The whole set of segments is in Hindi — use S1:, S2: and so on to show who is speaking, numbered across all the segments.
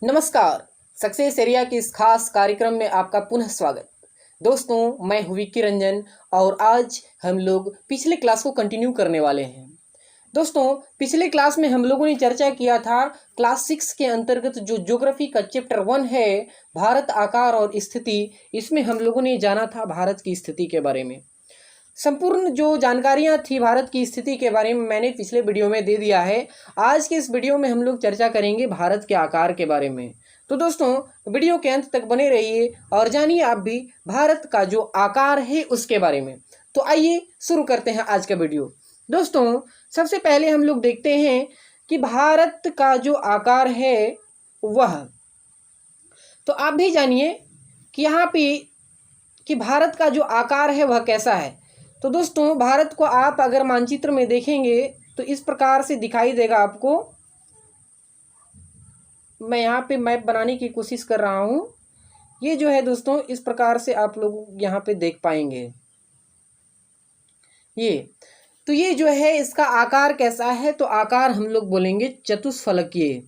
S1: नमस्कार। सक्सेस एरिया के इस खास कार्यक्रम में आपका पुनः स्वागत। दोस्तों, मैं हूँ विक्की रंजन और आज हम लोग पिछले क्लास को कंटिन्यू करने वाले हैं। दोस्तों, पिछले क्लास में हम लोगों ने चर्चा किया था क्लास 6 के अंतर्गत जो ज्योग्राफी का चैप्टर 1 है, भारत आकार और स्थिति। इसमें हम लोगों ने जाना था भारत की स्थिति के बारे में। संपूर्ण जो जानकारियां थी भारत की स्थिति के बारे में मैंने पिछले वीडियो में दे दिया है। आज के इस वीडियो में हम लोग चर्चा करेंगे भारत के आकार के बारे में। तो दोस्तों, वीडियो के अंत तक बने रहिए और जानिए आप भी भारत का जो आकार है उसके बारे में। तो आइए शुरू करते हैं आज का वीडियो। दोस्तों, सबसे पहले हम लोग देखते हैं कि भारत का जो आकार है वह, तो आप भी जानिए कि यहाँ पे कि भारत का जो आकार है वह कैसा है। तो दोस्तों, भारत को आप अगर मानचित्र में देखेंगे तो इस प्रकार से दिखाई देगा आपको। मैं यहाँ पे मैप बनाने की कोशिश कर रहा हूँ। ये जो है दोस्तों, इस प्रकार से आप लोग यहाँ पे देख पाएंगे। ये जो है इसका आकार कैसा है, तो आकार हम लोग बोलेंगे चतुष्फलकीय।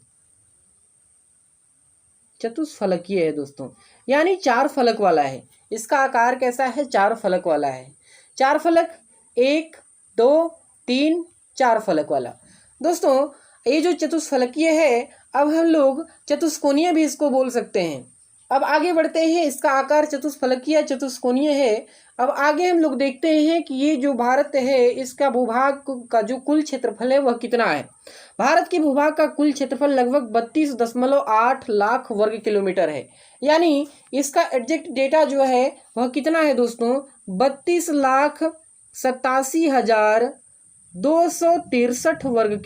S1: चतुष्फलकीय है दोस्तों, यानी 4 फलक वाला है। इसका आकार कैसा है? 4 फलक वाला है। 4 फलक, 1 2 3 4 फलक वाला। दोस्तों, ये जो चतुष्फलकीय है, अब हम लोग चतुष्कोणीय भी इसको बोल सकते हैं। अब आगे बढ़ते हैं। इसका आकार चतुष्फलकीय चतुष्कोणीय है। अब आगे हम लोग देखते हैं कि ये जो भारत है इसका भूभाग का जो कुल क्षेत्रफल है वह कितना है। भारत के भूभाग का कुल क्षेत्रफल लगभग 32.8 लाख वर्ग किलोमीटर है। यानी इसका एग्जैक्ट डेटा जो है वह कितना है दोस्तों? 32,87,263 वर्ग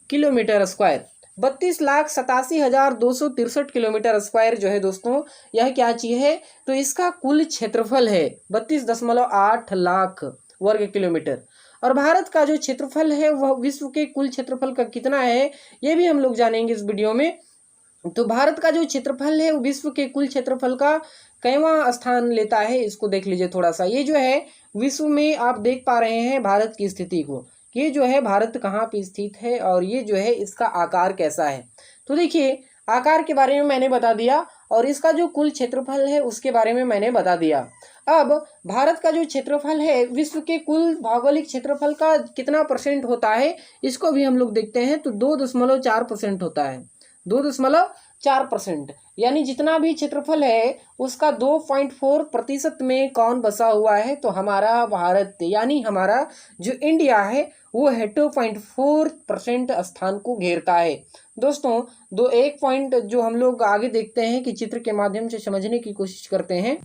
S1: किलोमीटर स्क्वायर। 32,87,263 किलोमीटर स्क्वायर जो है दोस्तों, यह क्या चीज है? तो इसका कुल क्षेत्रफल है 32.8 लाख वर्ग किलोमीटर। और भारत का जो क्षेत्रफल है वह विश्व के कुल क्षेत्रफल का कितना है, ये भी हम लोग जानेंगे इस वीडियो में। तो भारत का जो क्षेत्रफल है वो विश्व के कुल क्षेत्रफल का कईवां स्थान लेता है, इसको देख लीजिए थोड़ा सा। ये जो है विश्व में आप देख पा रहे हैं भारत की स्थिति को, ये जो है भारत कहाँ पे स्थित है और ये जो है इसका आकार कैसा है। तो देखिए, आकार के बारे में मैंने बता दिया और इसका जो कुल क्षेत्रफल है उसके बारे में मैंने बता दिया। अब भारत का जो क्षेत्रफल है विश्व के कुल भौगोलिक क्षेत्रफल का कितना परसेंट होता है, इसको भी हम लोग देखते हैं। तो 2.4% होता है। 2.4%, यानी जितना भी क्षेत्रफल है उसका 2.4% में कौन बसा हुआ है? तो हमारा भारत, यानी हमारा जो इंडिया है वो है 2.4% स्थान को घेरता है। दोस्तों, एक पॉइंट जो हम लोग आगे देखते हैं कि चित्र के माध्यम से समझने की कोशिश करते हैं।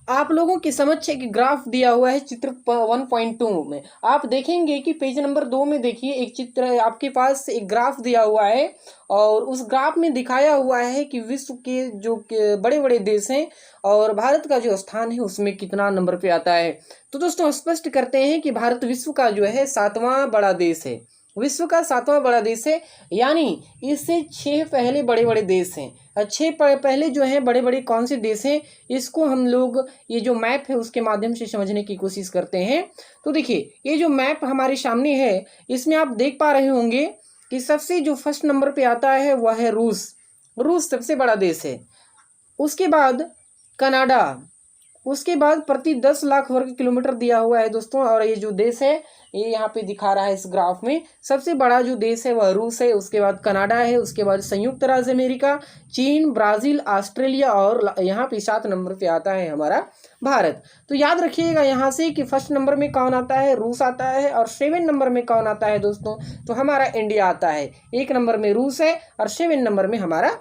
S1: आप लोगों की समझ है कि ग्राफ दिया हुआ है चित्र 1.2 में। आप देखेंगे कि पेज नंबर 2 में देखिए एक चित्र है, आपके पास एक ग्राफ दिया हुआ है और उस ग्राफ में दिखाया हुआ है कि विश्व के जो बड़े बड़े देश हैं और भारत का जो स्थान है उसमें कितना नंबर पे आता है। तो दोस्तों, स्पष्ट करते हैं कि भारत विश्व का जो है 7वां बड़ा देश है। विश्व का 7वां बड़ा देश है, यानी इससे 6 पहले बड़े बड़े देश हैं। 6 पहले जो हैं बड़े बड़े कौन से देश हैं, इसको हम लोग ये जो मैप है उसके माध्यम से समझने की कोशिश करते हैं। तो देखिए, ये जो मैप हमारे सामने है इसमें आप देख पा रहे होंगे कि सबसे जो फर्स्ट नंबर पे आता है वह है रूस। रूस सबसे बड़ा देश है। उसके बाद कनाडा, उसके बाद प्रति 10 लाख वर्ग किलोमीटर दिया हुआ है दोस्तों। और ये जो देश है ये यहाँ पे दिखा रहा है इस ग्राफ में, सबसे बड़ा जो देश है वह रूस है। उसके बाद कनाडा है, उसके बाद संयुक्त राज्य अमेरिका, चीन, ब्राजील, ऑस्ट्रेलिया और यहाँ पे 7 नंबर पे आता है हमारा भारत। तो याद रखिएगा यहाँ से कि फर्स्ट नंबर में कौन आता है? रूस आता है। और 7 नंबर में कौन आता है दोस्तों? तो हमारा इंडिया आता है। 1 नंबर में रूस है और 7 नंबर में हमारा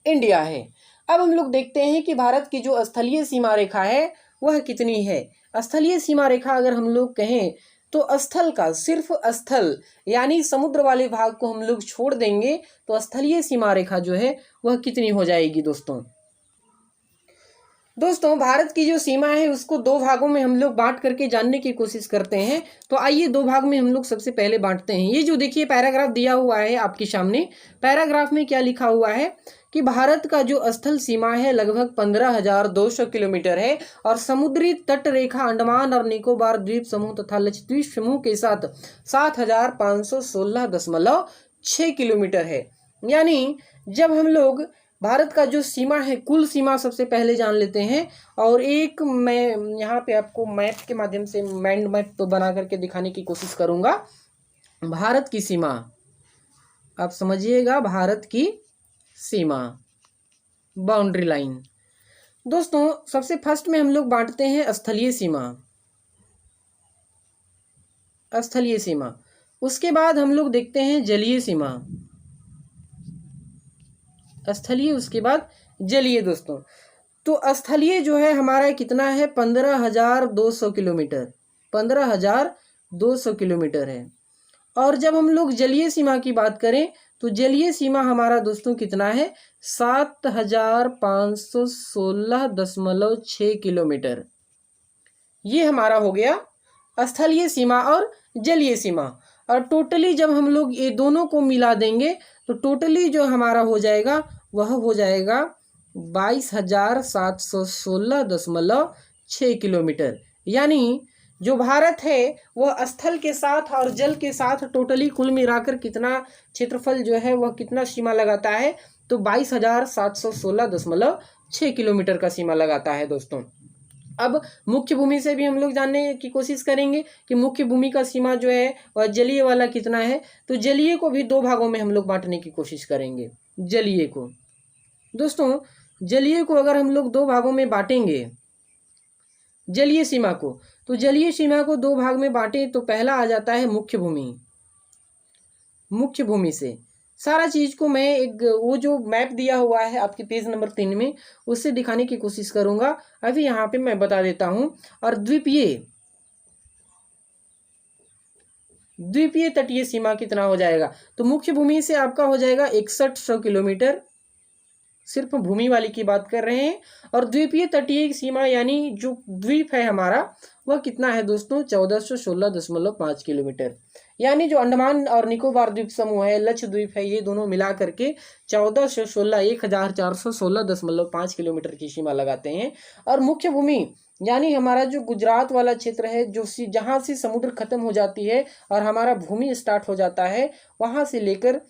S1: इंडिया है। अब हम लोग देखते हैं कि भारत की जो स्थलीय सीमा रेखा है वह कितनी है। स्थलीय सीमा रेखा अगर हम लोग कहें तो स्थल का, सिर्फ स्थल यानी समुद्र वाले भाग को हम लोग छोड़ देंगे तो स्थलीय सीमा रेखा जो है वह कितनी हो जाएगी दोस्तों? दोस्तों, भारत की जो सीमा है उसको 2 भागों में हम लोग बांट करके जानने की कोशिश करते हैं। तो आइए 2 भाग में हम लोग सबसे पहले बांटते हैं। ये जो देखिए पैराग्राफ दिया हुआ है आपके सामने, पैराग्राफ में क्या लिखा हुआ है कि भारत का जो स्थल सीमा है लगभग 15,200 किलोमीटर है और समुद्री तट रेखा अंडमान और निकोबार द्वीप समूह तथा लक्षद्वीप समूह के साथ 7,516.3 किलोमीटर है। यानी जब हम लोग भारत का जो सीमा है, कुल सीमा सबसे पहले जान लेते हैं। और एक मैं यहाँ पे आपको मैप के माध्यम से माइंड मैप तो बना करके दिखाने की कोशिश करूँगा। भारत की सीमा आप समझिएगा, भारत की सीमा, बाउंड्री लाइन। दोस्तों सबसे फर्स्ट में हम लोग बांटते हैं स्थलीय सीमा, स्थलीय सीमा। उसके बाद हम लोग देखते हैं जलीय सीमा, स्थलीय, उसके बाद जलीय। दोस्तों तो स्थलीय जो है हमारा कितना है, 15,200 किलोमीटर, 15,200 किलोमीटर है। और जब हम लोग जलीय सीमा की बात करें तो जलीय सीमा हमारा दोस्तों कितना है, 7,516.6 किलोमीटर। ये हमारा हो गया स्थलीय सीमा और जलीय सीमा। और टोटली जब हम लोग ये दोनों को मिला देंगे तो टोटली जो हमारा हो जाएगा वह हो जाएगा 22,716.6 किलोमीटर। यानी जो भारत है वह स्थल के साथ और जल के साथ टोटली कुल मिलाकर कितना क्षेत्रफल जो है वह कितना सीमा लगाता है, तो 22,716.6 किलोमीटर का सीमा लगाता है दोस्तों। अब मुख्य भूमि से भी हम लोग जानने की कोशिश करेंगे कि मुख्य भूमि का सीमा जो है वह जलीय वाला कितना है। तो जलीय को भी दो भागों में हम लोग बांटने की कोशिश करेंगे। जलीय को दोस्तों, जलीय को अगर हम लोग दो भागों में बांटेंगे, जलीय सीमा को, तो जलीय सीमा को दो भाग में बांटे तो पहला आ जाता है मुख्य भूमि। मुख्य भूमि से सारा चीज को मैं एक वो जो मैप दिया हुआ है आपके पेज नंबर 3 में उससे दिखाने की कोशिश करूंगा। अभी यहाँ पे मैं बता देता हूं। और द्वीपीय तटीय सीमा कितना हो जाएगा, तो मुख्य भूमि से आपका हो जाएगा 6100 किलोमीटर, सिर्फ भूमि वाली की बात कर रहे हैं। और द्वीपीय तटीय सीमा यानी जो द्वीप है हमारा वह कितना है दोस्तों, 1416.5 किलोमीटर। यानी जो अंडमान और निकोबार द्वीप समूह है, लक्षद्वीप है, ये दोनों मिला करके 1416 किलोमीटर की सीमा लगाते हैं। और मुख्य भूमि यानी हमारा जो गुजरात वाला क्षेत्र है, जो जहाँ से समुद्र खत्म हो जाती है और हमारा भूमि स्टार्ट हो जाता है, वहाँ से लेकर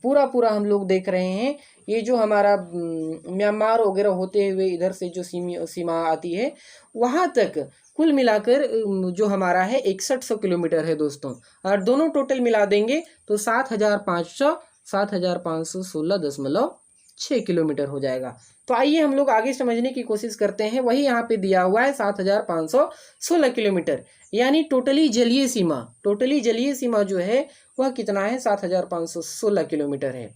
S1: पूरा हम लोग देख रहे हैं ये जो हमारा म्यांमार वगैरह होते हुए इधर से जो सीमा आती है वहाँ तक कुल मिलाकर जो हमारा है 6100 किलोमीटर है दोस्तों। और दोनों टोटल मिला देंगे तो 7,516.6 किलोमीटर हो जाएगा। तो आइए हम लोग आगे समझने की कोशिश करते हैं। वही यहाँ पे दिया हुआ है 7,516 किलोमीटर। यानी टोटली जलीय सीमा, टोटली जलीय सीमा जो है वह कितना है, 7,516 किलोमीटर है।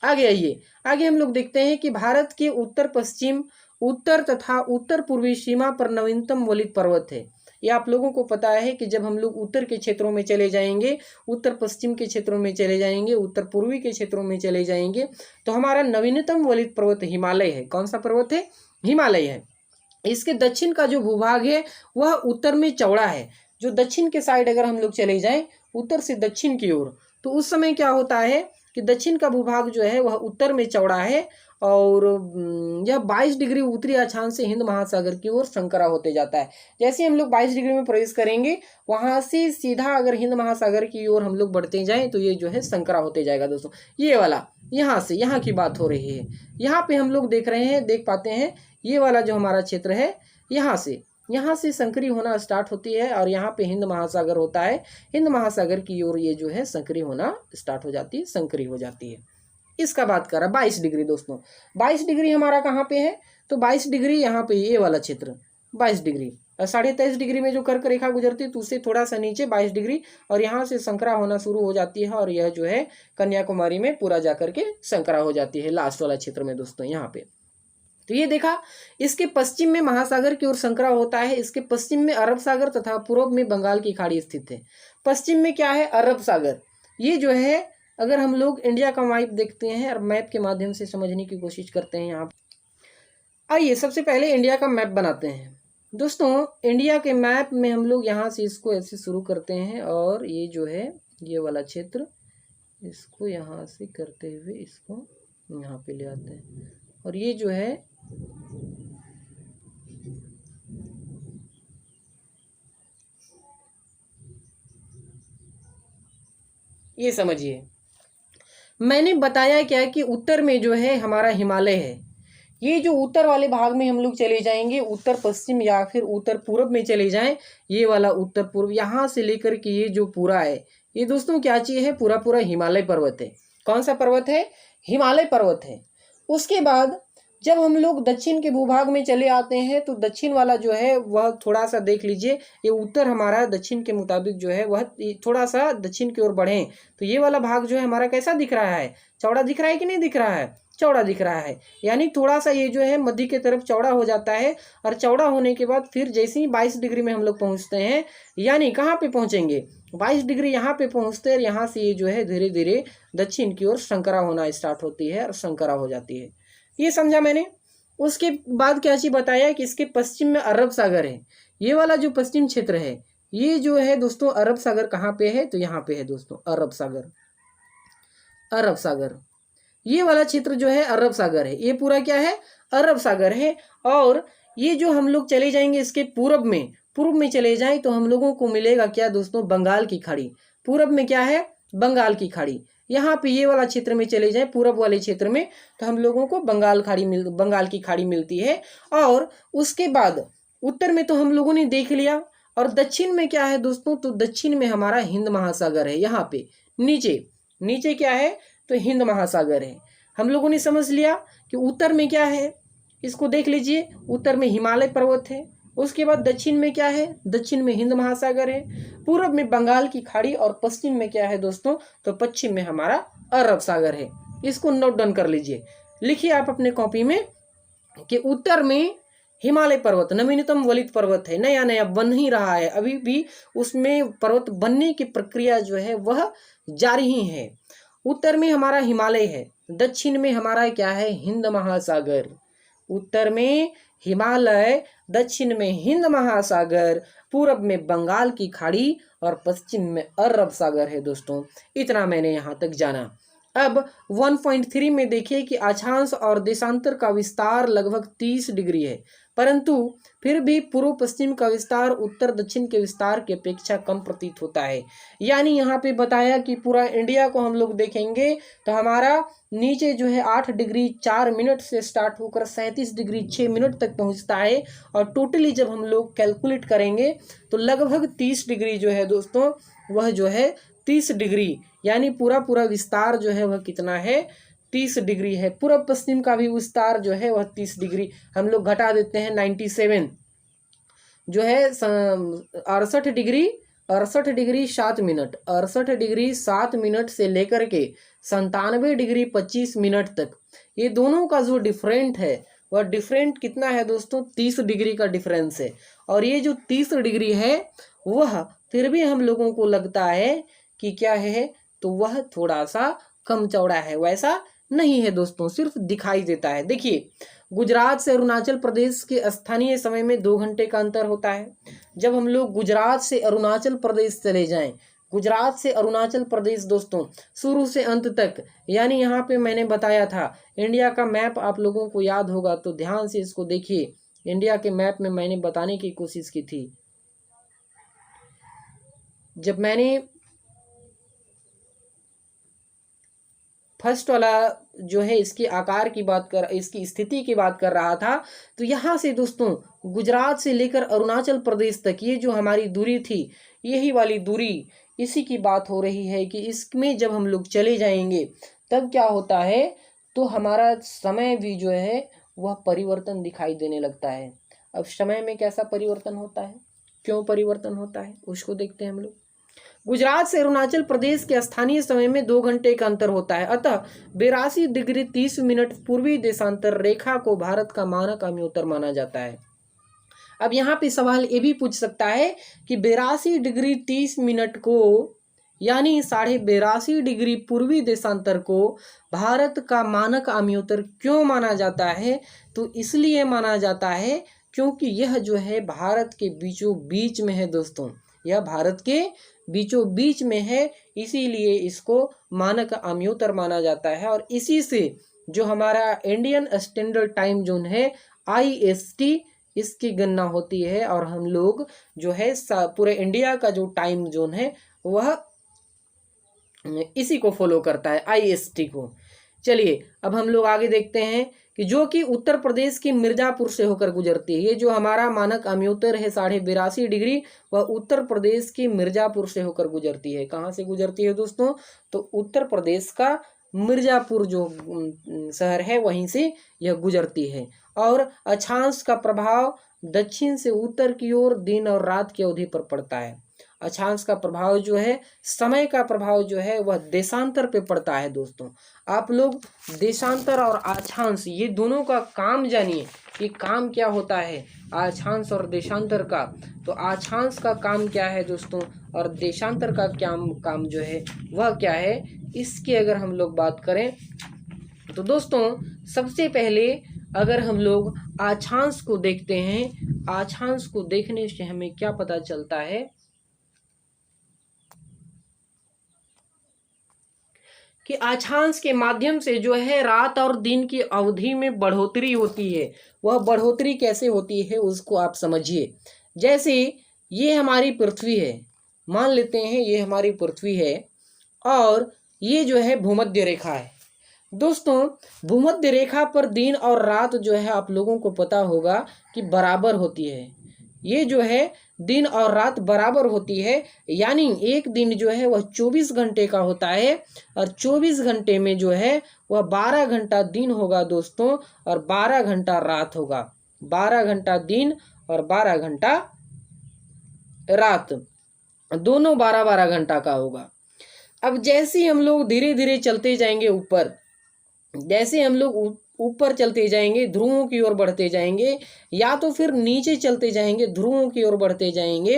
S1: आगे आइए, आगे हम लोग देखते हैं कि भारत के उत्तर पश्चिम, उत्तर तथा उत्तर पूर्वी सीमा पर नवीनतम वलित पर्वत है। ये आप लोगों को पता है कि जब हम लोग उत्तर के क्षेत्रों में चले जाएंगे, उत्तर पश्चिम के क्षेत्रों में चले जाएंगे, उत्तर पूर्वी के क्षेत्रों में चले जाएंगे तो हमारा नवीनतम वलित पर्वत हिमालय है। कौन सा पर्वत है, हिमालय है। इसके दक्षिण का जो भूभाग है वह उत्तर में चौड़ा है। जो दक्षिण के साइड अगर हम लोग चले जाएं, उत्तर से दक्षिण की ओर, तो उस समय क्या होता है कि दक्षिण का भूभाग जो है वह उत्तर में चौड़ा है और यह 22 डिग्री उत्तरी अक्षांश से हिंद महासागर की ओर संकरा होते जाता है। जैसे हम लोग 22 डिग्री में प्रवेश करेंगे वहां से सीधा अगर हिंद महासागर की ओर हम लोग बढ़ते जाएं तो ये जो है संकरा होते जाएगा दोस्तों। ये वाला यहाँ से यहाँ की बात हो रही है। यहाँ पे हम लोग देख रहे हैं, देख पाते हैं ये वाला जो हमारा क्षेत्र है यहाँ से संकरी होना स्टार्ट होती है और यहाँ पे हिंद महासागर होता है। हिंद महासागर की ओर ये जो है संकरी होना स्टार्ट हो जाती है, संकरी हो जाती है। इसका बात कर रहा 22 डिग्री दोस्तों। 22 डिग्री हमारा कहाँ पे है, तो 22 डिग्री यहाँ पे ये वाला क्षेत्र 22 डिग्री। 23.5 डिग्री में जो कर्क रेखा गुजरती है तो उससे थोड़ा सा नीचे 22 डिग्री और यहाँ से संकरा होना शुरू हो जाती है और यह जो है कन्याकुमारी में पूरा जाकर के संकरा हो जाती है लास्ट वाला क्षेत्र में दोस्तों यहाँ पे। तो ये देखा, इसके पश्चिम में महासागर की ओर संकरा होता है, इसके पश्चिम में अरब सागर तथा पूर्व में बंगाल की खाड़ी स्थित है। पश्चिम में क्या है, अरब सागर। ये जो है अगर हम लोग इंडिया का मैप देखते हैं और मैप के माध्यम से समझने की कोशिश करते हैं यहाँ, आइए सबसे पहले इंडिया का मैप बनाते हैं दोस्तों। इंडिया के मैप में हम लोग यहाँ से इसको ऐसे शुरू करते हैं और ये जो है ये वाला क्षेत्र, इसको यहाँ से करते हुए इसको यहाँ पे ले आते हैं और ये जो है ये समझिए। मैंने बताया क्या कि उत्तर में जो है हमारा हिमालय है। ये जो उत्तर वाले भाग में हम लोग चले जाएंगे, उत्तर पश्चिम या फिर उत्तर पूर्व में चले जाएं, ये वाला उत्तर पूर्व यहाँ से लेकर के ये जो पूरा है, ये दोस्तों क्या चीज़ है, पूरा पूरा हिमालय पर्वत है। कौन सा पर्वत है? हिमालय पर्वत है। उसके बाद जब हम लोग दक्षिण के भूभाग में चले आते हैं तो दक्षिण वाला जो है वह थोड़ा सा देख लीजिए, ये उत्तर हमारा दक्षिण के मुताबिक जो है वह थोड़ा सा दक्षिण की ओर बढ़ें तो ये वाला भाग जो है हमारा कैसा दिख रहा है? चौड़ा दिख रहा है कि नहीं दिख रहा है? चौड़ा दिख रहा है। यानी थोड़ा सा ये जो है मध्य की तरफ चौड़ा हो जाता है, और चौड़ा होने के बाद फिर जैसे ही 22 डिग्री में हम लोग पहुंचते हैं, यानी कहाँ पे पहुंचेंगे? 22 डिग्री यहाँ पे पहुंचते हैं, यहाँ से ये जो है धीरे धीरे दक्षिण की ओर संकरा होना स्टार्ट होती है और संकरा हो जाती है। ये समझा मैंने। उसके बाद क्या चीज बताया कि इसके पश्चिम में अरब सागर है। ये वाला जो पश्चिम क्षेत्र है, ये जो है दोस्तों अरब सागर कहाँ पे है? तो यहाँ पे है दोस्तों अरब सागर। अरब सागर ये वाला क्षेत्र जो है अरब सागर है। ये पूरा क्या है? अरब सागर है। और ये जो हम लोग चले जाएंगे इसके पूर्व में चले जाएं तो हम लोगों को मिलेगा क्या दोस्तों? बंगाल की खाड़ी। पूर्व में क्या है? बंगाल की खाड़ी। यहाँ पे ये वाला क्षेत्र में चले जाएं, पूर्व वाले क्षेत्र में, तो हम लोगों को बंगाल की खाड़ी मिलती है। और उसके बाद उत्तर में तो हम लोगों ने देख लिया, और दक्षिण में क्या है दोस्तों? तो दक्षिण में हमारा हिंद महासागर है। यहाँ पे नीचे नीचे क्या है? तो हिंद महासागर है। हम लोगों ने समझ लिया कि उत्तर में क्या है, इसको देख लीजिए, उत्तर में हिमालय पर्वत है। उसके बाद दक्षिण में क्या है? दक्षिण में हिंद महासागर है। पूर्व में बंगाल की खाड़ी, और पश्चिम में क्या है दोस्तों? तो पश्चिम में हमारा अरब सागर है। इसको नोट डाउन कर लीजिए, लिखिए आप अपने कॉपी में कि उत्तर में हिमालय पर्वत, नवीनतम वलित पर्वत है, नया नया बन ही रहा है, अभी भी उसमें पर्वत बनने की प्रक्रिया जो है वह जारी ही है। उत्तर में हमारा हिमालय है, दक्षिण में हमारा क्या है? हिंद महासागर। उत्तर में हिमालय, दक्षिण में हिंद महासागर, पूरब में बंगाल की खाड़ी, और पश्चिम में अरब सागर है दोस्तों। इतना मैंने यहाँ तक जाना। अब 1.3 में देखिए कि अक्षांश और देशांतर का विस्तार लगभग 30 डिग्री है, परंतु फिर भी पूर्व पश्चिम का विस्तार उत्तर दक्षिण के विस्तार की अपेक्षा कम प्रतीत होता है। यानी यहाँ पे बताया कि पूरा इंडिया को हम लोग देखेंगे तो हमारा नीचे जो है 8 डिग्री 4 मिनट से स्टार्ट होकर 37 डिग्री 6 मिनट तक पहुँचता है, और टोटली जब हम लोग कैलकुलेट करेंगे तो लगभग 30 डिग्री जो है दोस्तों वह जो है 30 डिग्री, यानी पूरा पूरा विस्तार जो है वह कितना है? 30 डिग्री है। पूर्व पश्चिम का भी विस्तार जो है वह 30 डिग्री, हम लोग घटा देते हैं 97 जो है 68 डिग्री 7 मिनट, 68 डिग्री 7 मिनट से लेकर के 97 डिग्री 25 मिनट तक, ये दोनों का जो डिफरेंट है वह डिफरेंट कितना है दोस्तों? 30 डिग्री का डिफरेंस है। और ये जो 30 डिग्री है वह फिर भी हम लोगों को लगता है कि क्या है? तो वह थोड़ा सा कम चौड़ा है, वैसा नहीं है दोस्तों, सिर्फ दिखाई देता है। देखिए, गुजरात से अरुणाचल प्रदेश के स्थानीय समय में 2 घंटे का अंतर होता है। जब हम लोग गुजरात से अरुणाचल प्रदेश चले जाएं, गुजरात से अरुणाचल प्रदेश दोस्तों शुरू से अंत तक, यानी यहाँ पे मैंने बताया था इंडिया का मैप, आप लोगों को याद होगा तो ध्यान से इसको देखिए। इंडिया के मैप में मैंने बताने की कोशिश की थी, जब मैंने फर्स्ट वाला जो है इसके आकार की बात कर, इसकी स्थिति की बात कर रहा था, तो यहाँ से दोस्तों गुजरात से लेकर अरुणाचल प्रदेश तक ये जो हमारी दूरी थी, यही वाली दूरी, इसी की बात हो रही है कि इसमें जब हम लोग चले जाएंगे तब क्या होता है? तो हमारा समय भी जो है वह परिवर्तन दिखाई देने लगता है। अब समय में कैसा परिवर्तन होता है, क्यों परिवर्तन होता है, उसको देखते हैं हम लोग। गुजरात से अरुणाचल प्रदेश के स्थानीय समय में 2 घंटे का अंतर होता है, अतः 82 डिग्री 30 मिनट पूर्वी देशांतर रेखा को भारत का मानक अम्योत्तर माना जाता है। अब यहाँ पे सवाल ये भी पूछ सकता है कि 82 डिग्री 30 मिनट को, यानी 82.5 डिग्री पूर्वी देशांतर को भारत का मानक अम्योत्तर क्यों माना जाता है? तो इसलिए माना जाता है क्योंकि यह जो है भारत के बीचों बीच में है दोस्तों, यह भारत के बीचों बीच में है, इसीलिए इसको मानक अम्योत्तर माना जाता है। और इसी से जो हमारा इंडियन स्टैंडर्ड टाइम जोन है IST, इसकी गणना होती है, और हम लोग जो है पूरे इंडिया का जो टाइम जोन है वह इसी को फॉलो करता है, IST को। चलिए अब हम लोग आगे देखते हैं कि जो कि उत्तर प्रदेश की मिर्जापुर से होकर गुजरती है। ये जो हमारा मानक अम्योत्तर है 82.5 डिग्री, वह उत्तर प्रदेश की मिर्जापुर से होकर गुजरती है। कहाँ से गुजरती है दोस्तों? तो उत्तर प्रदेश का मिर्जापुर जो शहर है वहीं से यह गुजरती है। और अक्षांश का प्रभाव दक्षिण से उत्तर की ओर दिन और रात की अवधि पर पड़ता है। अक्षांश का प्रभाव जो है, समय का प्रभाव जो है वह देशांतर पे पड़ता है। दोस्तों आप लोग देशांतर और अक्षांश ये दोनों का काम जानिए कि काम क्या होता है अक्षांश और देशांतर का। तो अक्षांश का काम क्या है दोस्तों, और देशांतर का क्या काम जो है वह क्या है, इसकी अगर हम लोग बात करें तो दोस्तों सबसे पहले अगर हम लोग अक्षांश को देखते हैं, अक्षांश को देखने से हमें क्या पता चलता है कि अक्षांश के माध्यम से जो है रात और दिन की अवधि में बढ़ोतरी होती है। वह बढ़ोतरी कैसे होती है उसको आप समझिए। जैसे ये हमारी पृथ्वी है, मान लेते हैं ये हमारी पृथ्वी है और ये जो है भूमध्य रेखा है। दोस्तों भूमध्य रेखा पर दिन और रात जो है आप लोगों को पता होगा कि बराबर होती है। ये जो है दिन और रात बराबर होती है, यानी एक दिन जो है वह 24 घंटे का होता है और 24 घंटे में जो है वह 12 घंटा दिन होगा दोस्तों और 12 घंटा रात होगा। 12 घंटा दिन और 12 घंटा रात, दोनों 12-12 घंटा का होगा। अब जैसे हम लोग धीरे धीरे चलते जाएंगे ऊपर, जैसे हम लोग ऊपर चलते जाएंगे ध्रुवों की ओर बढ़ते जाएंगे, या तो फिर नीचे चलते जाएंगे ध्रुवों की ओर बढ़ते जाएंगे,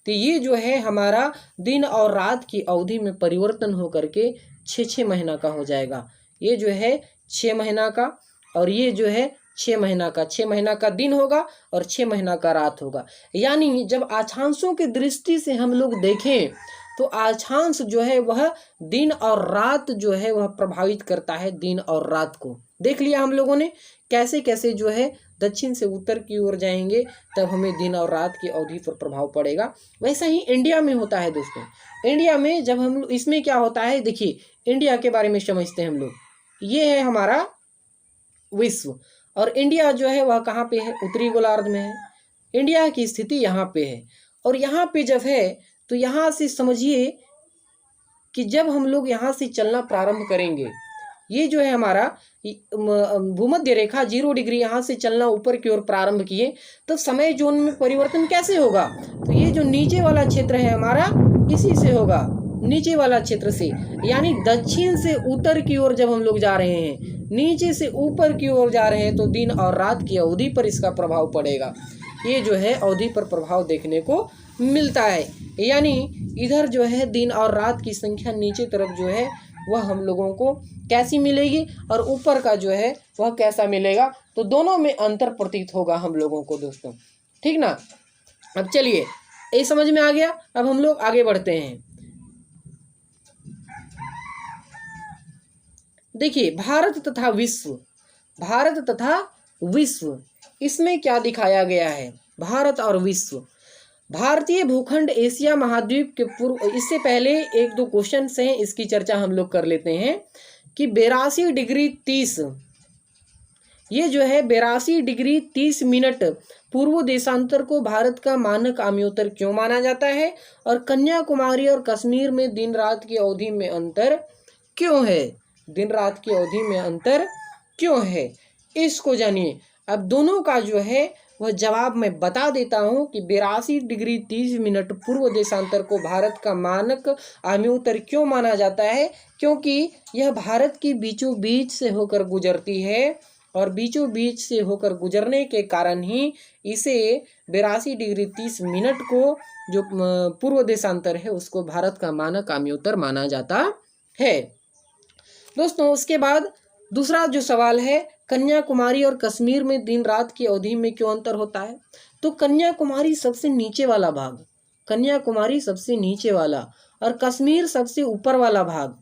S1: तो ये जो है हमारा दिन और रात की अवधि में परिवर्तन होकर के 6-6 महीना का हो जाएगा। ये जो है 6 महीना का और ये जो है 6 महीना का, 6 महीना का दिन होगा और 6 महीना का रात होगा। यानी जब अक्षांशों की दृष्टि से हम लोग देखें तो अक्षांश जो है वह दिन और रात जो है वह प्रभावित करता है, दिन और रात को। देख लिया हम लोगों ने कैसे कैसे जो है दक्षिण से उत्तर की ओर जाएंगे तब हमें दिन और रात की अवधि पर प्रभाव पड़ेगा। वैसा ही इंडिया में होता है दोस्तों। इंडिया में जब हम इसमें क्या होता है, देखिए इंडिया के बारे में समझते हैं हम लोग। ये है हमारा विश्व और इंडिया जो है वह कहाँ पे है, उत्तरी गोलार्ध में है। इंडिया की स्थिति यहाँ पे है और यहाँ पे जब है तो यहाँ से समझिए कि जब हम लोग यहाँ से चलना प्रारंभ करेंगे, ये जो है हमारा भूमध्य रेखा 0 डिग्री यहाँ से चलना ऊपर की ओर प्रारंभ किए तो समय जोन में परिवर्तन कैसे होगा, तो ये जो नीचे वाला क्षेत्र है हमारा इसी से होगा, नीचे वाला क्षेत्र से। यानी दक्षिण से उत्तर की ओर जब हम लोग जा रहे हैं, नीचे से ऊपर की ओर जा रहे हैं तो दिन और रात की अवधि पर इसका प्रभाव पड़ेगा। ये जो है अवधि पर प्रभाव देखने को मिलता है। यानी इधर जो है दिन और रात की संख्या नीचे तरफ जो है वह हम लोगों को कैसी मिलेगी और ऊपर का जो है वह कैसा मिलेगा, तो दोनों में अंतर प्रतीत होगा हम लोगों को दोस्तों, ठीक ना। अब चलिए ये समझ में आ गया, अब हम लोग आगे बढ़ते हैं। देखिए भारत तथा विश्व, भारत तथा विश्व इसमें क्या दिखाया गया है, भारत और विश्व। भारतीय भूखंड एशिया महाद्वीप के पूर्व, इससे पहले 1-2 क्वेश्चन हैं इसकी चर्चा हम लोग कर लेते हैं कि 82 डिग्री 30, ये जो है 82 डिग्री 30 मिनट पूर्व देशांतर को भारत का मानक आम्योत्तर क्यों माना जाता है, और कन्याकुमारी और कश्मीर में दिन रात की अवधि में अंतर क्यों है, दिन रात की अवधि में अंतर क्यों है, इसको जानिए। अब दोनों का जो है वह जवाब मैं बता देता हूं कि 82 डिग्री 30 मिनट पूर्व देशांतर को भारत का मानक आम्योत्तर क्यों माना जाता है, क्योंकि यह भारत की बीचों बीच से होकर गुजरती है और बीचों बीच से होकर गुजरने के कारण ही इसे 82 डिग्री 30 मिनट को जो पूर्व देशांतर है उसको भारत का मानक आम्योत्तर माना जाता है दोस्तों। उसके बाद दूसरा जो सवाल है, कन्याकुमारी और कश्मीर में दिन रात की अवधि में क्यों अंतर होता है, तो कन्याकुमारी सबसे नीचे वाला भाग, कन्याकुमारी सबसे नीचे वाला और कश्मीर सबसे ऊपर वाला भाग।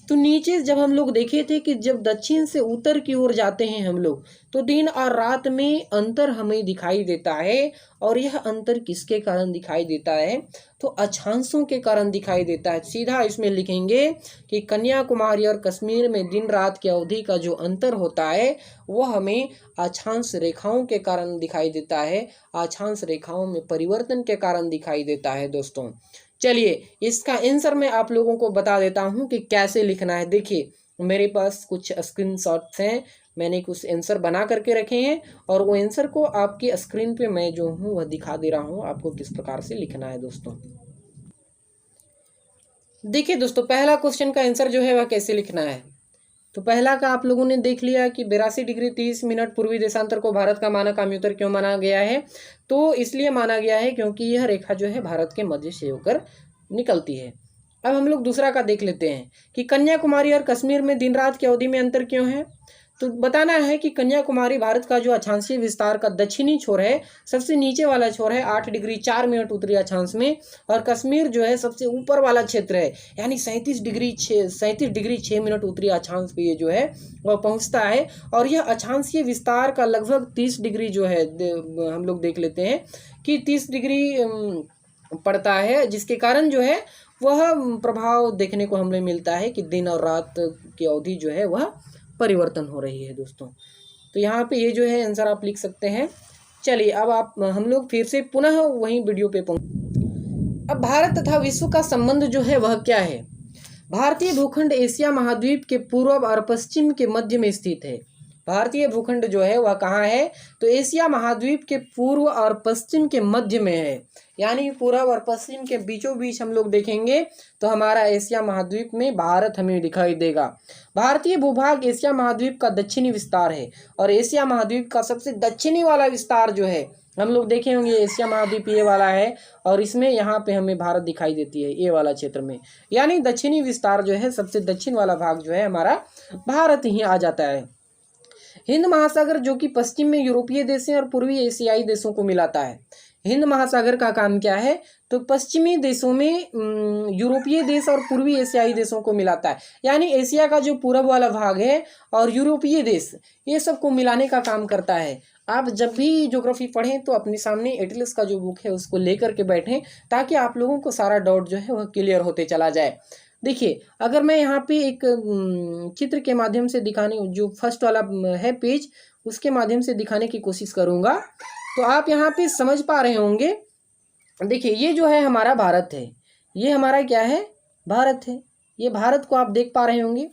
S1: तो नीचे जब हम लोग देखे थे कि जब दक्षिण से उत्तर की ओर जाते हैं हम लोग, तो दिन और रात में अंतर हमें दिखाई देता है। और यह अंतर किसके कारण दिखाई देता है? तो अक्षांशों के कारण दिखाई देता है। सीधा इसमें लिखेंगे कि कन्याकुमारी और कश्मीर में दिन रात की अवधि का जो अंतर होता है वह हमें अक्षांश रेखाओं के कारण दिखाई देता है, अक्षांश रेखाओं में परिवर्तन के कारण दिखाई देता है दोस्तों। चलिए इसका आंसर मैं आप लोगों को बता देता हूं कि कैसे लिखना है। देखिए मेरे पास कुछ स्क्रीनशॉट्स हैं, मैंने कुछ आंसर बना करके रखे हैं और वो आंसर को आपकी स्क्रीन पे मैं जो हूँ वह दिखा दे रहा हूँ आपको किस प्रकार से लिखना है दोस्तों। देखिए दोस्तों पहला क्वेश्चन का आंसर जो है वह कैसे लिखना है। तो पहला का आप लोगों ने देख लिया कि 82 डिग्री 30 मिनट पूर्वी देशांतर को भारत का मानक आम्योत्तर क्यों माना गया है? तो इसलिए माना गया है क्योंकि यह रेखा जो है भारत के मध्य से होकर निकलती है। अब हम लोग दूसरा का देख लेते हैं कि कन्याकुमारी और कश्मीर में दिन रात की अवधि में अंतर क्यों है। तो बताना है कि कन्याकुमारी भारत का जो अक्षांशीय विस्तार का दक्षिणी छोर है, सबसे नीचे वाला छोर है 8 डिग्री 4 मिनट उत्तरी अक्षांश में, और कश्मीर जो है सबसे ऊपर वाला क्षेत्र है, यानी 37 डिग्री 6 मिनट उत्तरी अक्षांश पे ये जो है वह पहुंचता है। और यह अक्षांशीय विस्तार का लगभग 30 डिग्री जो है हम लोग देख लेते हैं कि 30 डिग्री पड़ता है, जिसके कारण जो है वह प्रभाव देखने को हमें मिलता है कि दिन और रात की अवधि जो है वह परिवर्तन हो रही है दोस्तों। तो यहाँ पे ये जो है आंसर आप लिख सकते हैं। चलिए अब आप हम लोग फिर से पुनः वहीं वीडियो पे पहुँच। अब भारत तथा विश्व का संबंध जो है वह क्या है? भारतीय भूखंड एशिया महाद्वीप के पूर्व और पश्चिम के मध्य में स्थित है। भारतीय भूखंड जो है वह कहाँ है? तो एशिया महाद्वीप के पूर्व और पश्चिम के मध्य में है, यानी पूर्व और पश्चिम के बीचों बीच हम लोग देखेंगे तो हमारा एशिया महाद्वीप में भारत हमें दिखाई देगा। भारतीय भूभाग एशिया महाद्वीप का दक्षिणी विस्तार है, और एशिया महाद्वीप का सबसे दक्षिणी वाला विस्तार जो है हम लोग देखे होंगे, एशिया महाद्वीप ये वाला है, और इसमें यहाँ पे हमें भारत दिखाई देती है ये वाला क्षेत्र में, यानी दक्षिणी विस्तार जो है सबसे दक्षिण वाला भाग जो है हमारा भारत ही आ जाता है। हिंद महासागर जो कि पश्चिम में यूरोपीय देशों और पूर्वी एशियाई देशों को मिलाता है। हिंद महासागर का काम क्या है? तो पश्चिमी देशों में यूरोपीय देश और पूर्वी एशियाई देशों को मिलाता है, यानी एशिया का जो पूर्व वाला भाग है और यूरोपीय देश ये सब को मिलाने का काम करता है। आप जब भी ज्योग्राफी पढ़ें तो अपने सामने एटलस का जो बुक है उसको लेकर के बैठें, ताकि आप लोगों को सारा डाउट जो है वह क्लियर होते चला जाए। देखिए अगर मैं यहाँ पे एक चित्र के माध्यम से दिखाने, जो फर्स्ट वाला है पेज, उसके माध्यम से दिखाने की कोशिश करूँगा तो आप यहाँ पे समझ पा रहे होंगे। देखिए ये जो है हमारा भारत है, ये हमारा क्या है? भारत है। ये भारत को आप देख पा रहे होंगे।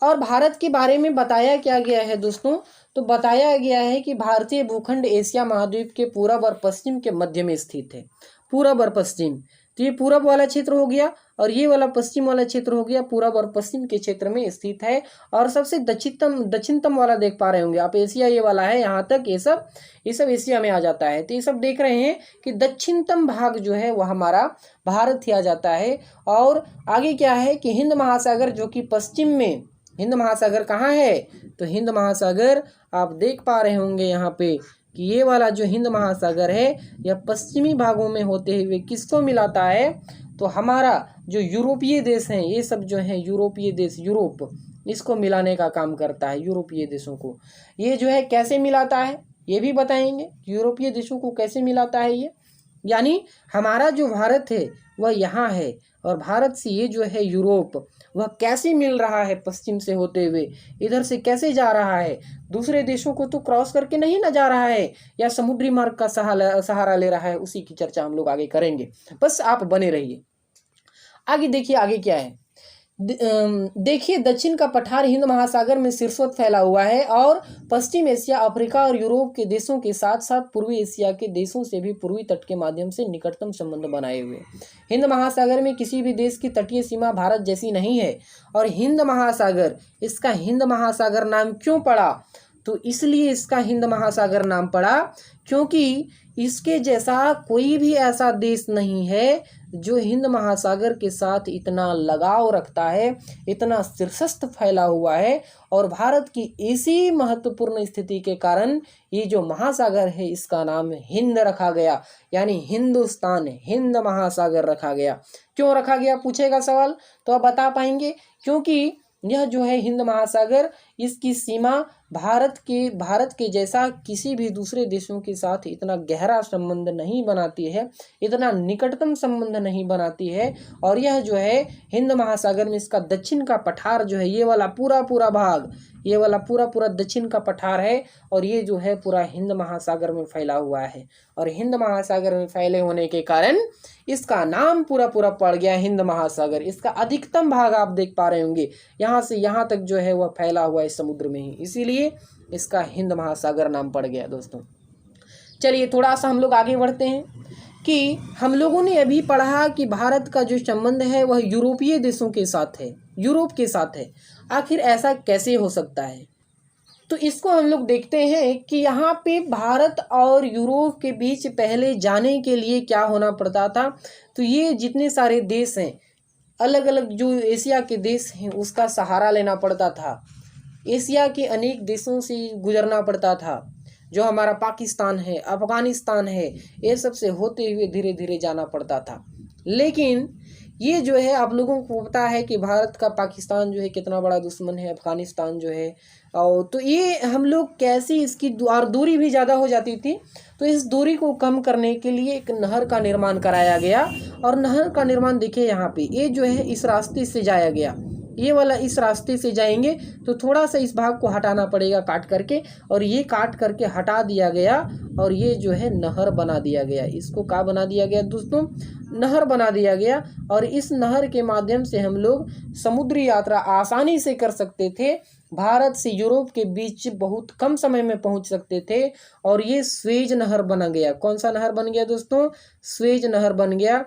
S1: और भारत के बारे में बताया क्या गया है दोस्तों? तो बताया गया है कि भारतीय भूखंड एशिया महाद्वीप के पूरब और पश्चिम के मध्य में स्थित है। पूरब और पश्चिम, तो ये पूरब वाला क्षेत्र हो गया और ये वाला पश्चिम वाला क्षेत्र हो गया, पूरब और पश्चिम के क्षेत्र में स्थित है। और सबसे दक्षिणतम वाला देख पा रहे होंगे आप, एशिया ये वाला है, यहाँ तक ये सब एशिया में आ जाता है। तो ये सब देख रहे हैं कि दक्षिणतम भाग जो है वह हमारा भारत ही आ जाता है। और आगे क्या है कि हिंद महासागर जो कि पश्चिम में, हिंद महासागर कहाँ है? तो हिंद महासागर आप देख पा रहे होंगे यहाँ पे कि ये वाला जो हिंद महासागर है यह पश्चिमी भागों में होते हुए किसको मिलाता है? तो हमारा जो यूरोपीय देश हैं, ये सब जो हैं यूरोपीय देश, यूरोप, इसको मिलाने का काम करता है। यूरोपीय देशों को ये जो है कैसे मिलाता है ये भी बताएंगे, यूरोपीय देशों को कैसे मिलाता है ये। यानी हमारा जो भारत है वह यहाँ है, और भारत से ये जो है यूरोप वह कैसे मिल रहा है? पश्चिम से होते हुए इधर से कैसे जा रहा है? दूसरे देशों को तो क्रॉस करके नहीं ना जा रहा है, या समुद्री मार्ग का सहारा ले रहा है? उसी की चर्चा हम लोग आगे करेंगे, बस आप बने रहिए। आगे देखिए आगे क्या है। देखिए दक्षिण का पठार हिंद महासागर में शीर्षोत फैला हुआ है, और पश्चिम एशिया, अफ्रीका और यूरोप के देशों के साथ साथ पूर्वी एशिया के देशों से भी पूर्वी तट के माध्यम से निकटतम संबंध बनाए हुए। हिंद महासागर में किसी भी देश की तटीय सीमा भारत जैसी नहीं है। और हिंद महासागर, इसका हिंद महासागर नाम क्यों पड़ा? तो इसलिए इसका हिंद महासागर नाम पड़ा क्योंकि इसके जैसा कोई भी ऐसा देश नहीं है जो हिंद महासागर के साथ इतना लगाव रखता है, इतना शीर्षस्थ फैला हुआ है। और भारत की इसी महत्वपूर्ण स्थिति के कारण ये जो महासागर है इसका नाम हिंद रखा गया, यानी हिंदुस्तान हिंद महासागर रखा गया। क्यों रखा गया पूछेगा सवाल, तो आप बता पाएंगे क्योंकि यह जो है हिंद महासागर, इसकी सीमा भारत के जैसा किसी भी दूसरे देशों के साथ इतना गहरा संबंध नहीं बनाती है, इतना निकटतम संबंध नहीं बनाती है। और यह जो है हिंद महासागर में इसका दक्षिण का पठार जो है, ये वाला पूरा भाग, ये वाला पूरा दक्षिण का पठार है, और ये जो है पूरा हिंद महासागर में फैला हुआ है। और हिंद महासागर में फैले होने के कारण इसका नाम पूरा पड़ गया हिंद महासागर। इसका अधिकतम भाग आप देख पा रहे होंगे, यहाँ से यहाँ तक जो है वह फैला हुआ है समुद्र में ही, इसीलिए इसका हिंद महासागर नाम पड़ गया। दोस्तों चलिए थोड़ा सा हम लोग आगे बढ़ते हैं कि हम लोगों ने अभी पढ़ा कि भारत का जो संबंध है वह यूरोपीय देशों के साथ है, यूरोप के साथ है। आखिर ऐसा कैसे हो सकता है? तो इसको हम लोग देखते हैं कि यहाँ पे भारत और यूरोप के बीच पहले जाने के लिए क्या होना पड़ता था। तो ये जितने सारे देश हैं, अलग अलग जो एशिया के देश हैं, उसका सहारा लेना पड़ता था। एशिया के अनेक देशों से गुजरना पड़ता था, जो हमारा पाकिस्तान है, अफगानिस्तान है, ये सब से होते हुए धीरे धीरे जाना पड़ता था। लेकिन ये जो है आप लोगों को पता है कि भारत का पाकिस्तान जो है कितना बड़ा दुश्मन है, अफगानिस्तान जो है। और तो ये हम लोग कैसी इसकी और दूरी भी ज़्यादा हो जाती थी, तो इस दूरी को कम करने के लिए एक नहर का निर्माण कराया गया। और नहर का निर्माण देखिए यहाँ पे, ये जो है इस रास्ते से जाया गया, ये वाला इस रास्ते से जाएंगे तो थोड़ा सा इस भाग को हटाना पड़ेगा काट करके, और ये काट करके हटा दिया गया, और ये जो है नहर बना दिया गया। इसको क्या बना दिया गया दोस्तों? नहर बना दिया गया। और इस नहर के माध्यम से हम लोग समुद्री यात्रा आसानी से कर सकते थे, भारत से यूरोप के बीच बहुत कम समय में पहुंच सकते थे। और ये स्वेज नहर बना गया। कौन सा नहर बन गया दोस्तों? स्वेज नहर बन गया।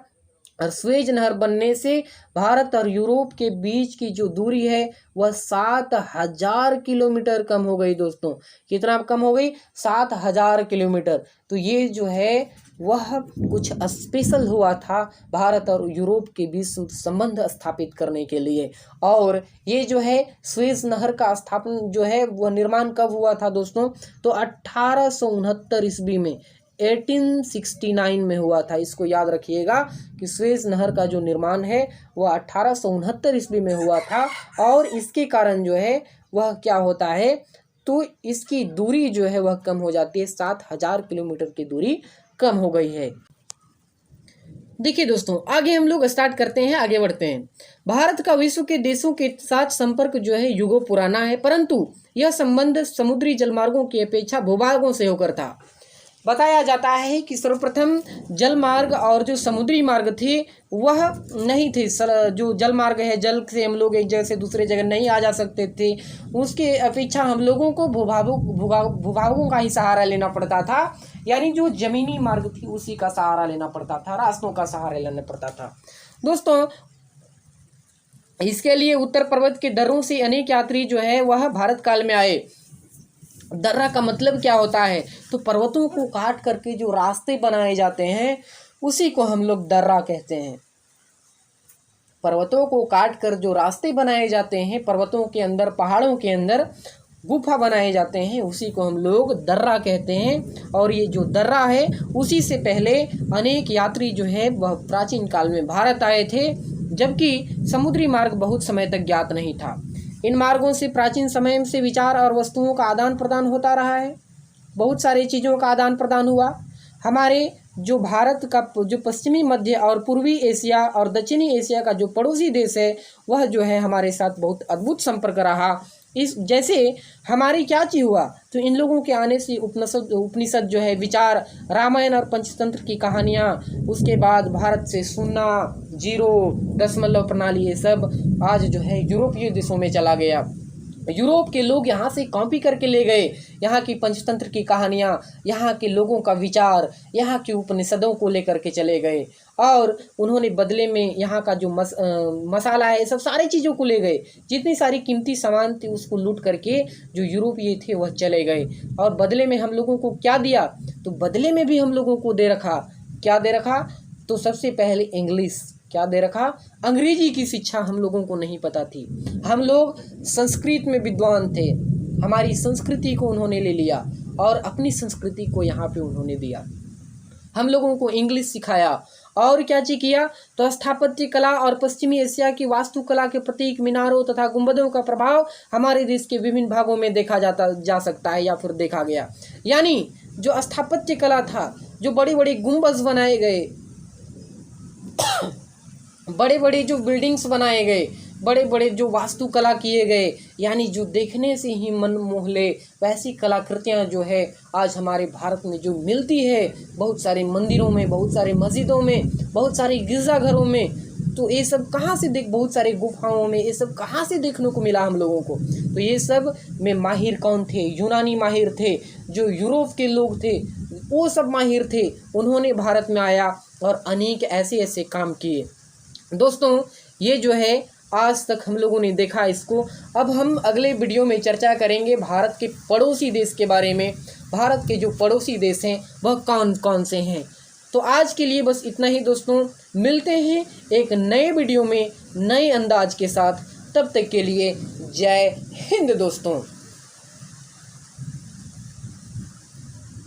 S1: और स्वेज नहर बनने से भारत और यूरोप के बीच की जो दूरी है वह 7000 किलोमीटर कम हो गई दोस्तों। कितना कम हो गई? 7000 किलोमीटर। तो ये जो है वह कुछ स्पेशल हुआ था भारत और यूरोप के बीच संबंध स्थापित करने के लिए। और ये जो है स्वेज नहर का स्थापन जो है वह निर्माण कब हुआ था दोस्तों? तो 1869 ईस्वी में, 1869 में हुआ था। इसको याद रखिएगा कि स्वेज नहर का जो निर्माण है वह 1869 ईस्वी में हुआ था। और इसके कारण जो है वह क्या होता है, तो इसकी दूरी जो है वह कम हो जाती है, 7000 किलोमीटर की दूरी कम हो गई है। देखिए दोस्तों आगे हम लोग स्टार्ट करते हैं, आगे बढ़ते हैं। भारत का विश्व के देशों के साथ संपर्क जो है युगों पुराना है, परंतु यह संबंध समुद्री जलमार्गों की अपेक्षा भूभागों से होकर था। बताया जाता है कि सर्वप्रथम जल मार्ग और जो समुद्री मार्ग थे वह नहीं थे। जो जल मार्ग है, जल से हम लोग एक जगह से दूसरे जगह नहीं आ जा सकते थे, उसके अपेक्षा हम लोगों को भूभागों का ही सहारा लेना पड़ता था। यानी जो जमीनी मार्ग थी उसी का सहारा लेना पड़ता था, रास्तों का सहारा लेना पड़ता था। दोस्तों इसके लिए उत्तर पर्वत के दर्रों से अनेक यात्री जो है वह भारत काल में आए। दर्रा का मतलब क्या होता है? तो पर्वतों को काट करके जो रास्ते बनाए जाते हैं उसी को हम लोग दर्रा कहते हैं। पर्वतों को काट कर जो रास्ते बनाए जाते हैं, पर्वतों के अंदर, पहाड़ों के अंदर गुफा बनाए जाते हैं, उसी को हम लोग दर्रा कहते हैं। और ये जो दर्रा है उसी से पहले अनेक यात्री जो है वह प्राचीन काल में भारत आए थे, जबकि समुद्री मार्ग बहुत समय तक ज्ञात नहीं था। इन मार्गों से प्राचीन समय से विचार और वस्तुओं का आदान प्रदान होता रहा है, बहुत सारी चीज़ों का आदान प्रदान हुआ। हमारे जो भारत का जो पश्चिमी, मध्य और पूर्वी एशिया और दक्षिणी एशिया का जो पड़ोसी देश है वह जो है हमारे साथ बहुत अद्भुत संपर्क रहा। इस जैसे हमारी क्या चीज़ हुआ, तो इन लोगों के आने से उपनिषद जो है, विचार, रामायण और पंचतंत्र की कहानियाँ, उसके बाद भारत से सुन्ना, जीरो, दशमलव प्रणाली, ये सब आज जो है यूरोपीय देशों में चला गया। यूरोप के लोग यहाँ से कॉपी करके ले गए यहाँ की पंचतंत्र की कहानियाँ, यहाँ के लोगों का विचार, यहाँ के उपनिषदों को लेकर के चले गए। और उन्होंने बदले में यहाँ का जो मसाला है, सब सारी चीज़ों को ले गए। जितनी सारी कीमती सामान थी उसको लूट करके जो यूरोपीय थे वह चले गए। और बदले में हम लोगों को क्या दिया? तो बदले में भी हम लोगों को दे रखा, क्या दे रखा? तो सबसे पहले इंग्लिश, क्या दे रखा? अंग्रेजी की शिक्षा हम लोगों को नहीं पता थी। हम लोग संस्कृत में विद्वान थे, हमारी संस्कृति को उन्होंने ले लिया और अपनी संस्कृति को यहाँ पे उन्होंने दिया। हम लोगों को इंग्लिश सिखाया और क्या चीज किया, तो स्थापत्य कला और पश्चिमी एशिया की वास्तुकला के प्रतीक मीनारों तथा गुंबदों का प्रभाव हमारे देश के विभिन्न भागों में देखा जा सकता है या फिर देखा गया। यानी जो स्थापत्य कला था, जो बड़े बड़े गुंबद बनाए गए, बड़े बड़े जो बिल्डिंग्स बनाए गए, बड़े बड़े जो वास्तुकला किए गए, यानी जो देखने से ही मन मोह ले, वैसी कलाकृतियाँ जो है आज हमारे भारत में जो मिलती है, बहुत सारे मंदिरों में, बहुत सारे मस्जिदों में, बहुत सारे गिरजाघरों में, तो ये सब कहाँ से बहुत सारे गुफाओं में ये सब कहाँ से देखने को मिला हम लोगों को। तो ये सब में माहिर कौन थे, यूनानी माहिर थे, जो यूरोप के लोग थे वो सब माहिर थे, उन्होंने भारत में आया और अनेक ऐसे ऐसे काम किए। दोस्तों ये जो है आज तक हम लोगों ने देखा इसको। अब हम अगले वीडियो में चर्चा करेंगे भारत के पड़ोसी देश के बारे में। भारत के जो पड़ोसी देश हैं वह कौन कौन से हैं। तो आज के लिए बस इतना ही दोस्तों, मिलते हैं एक नए वीडियो में नए अंदाज के साथ। तब तक के लिए जय हिंद दोस्तों।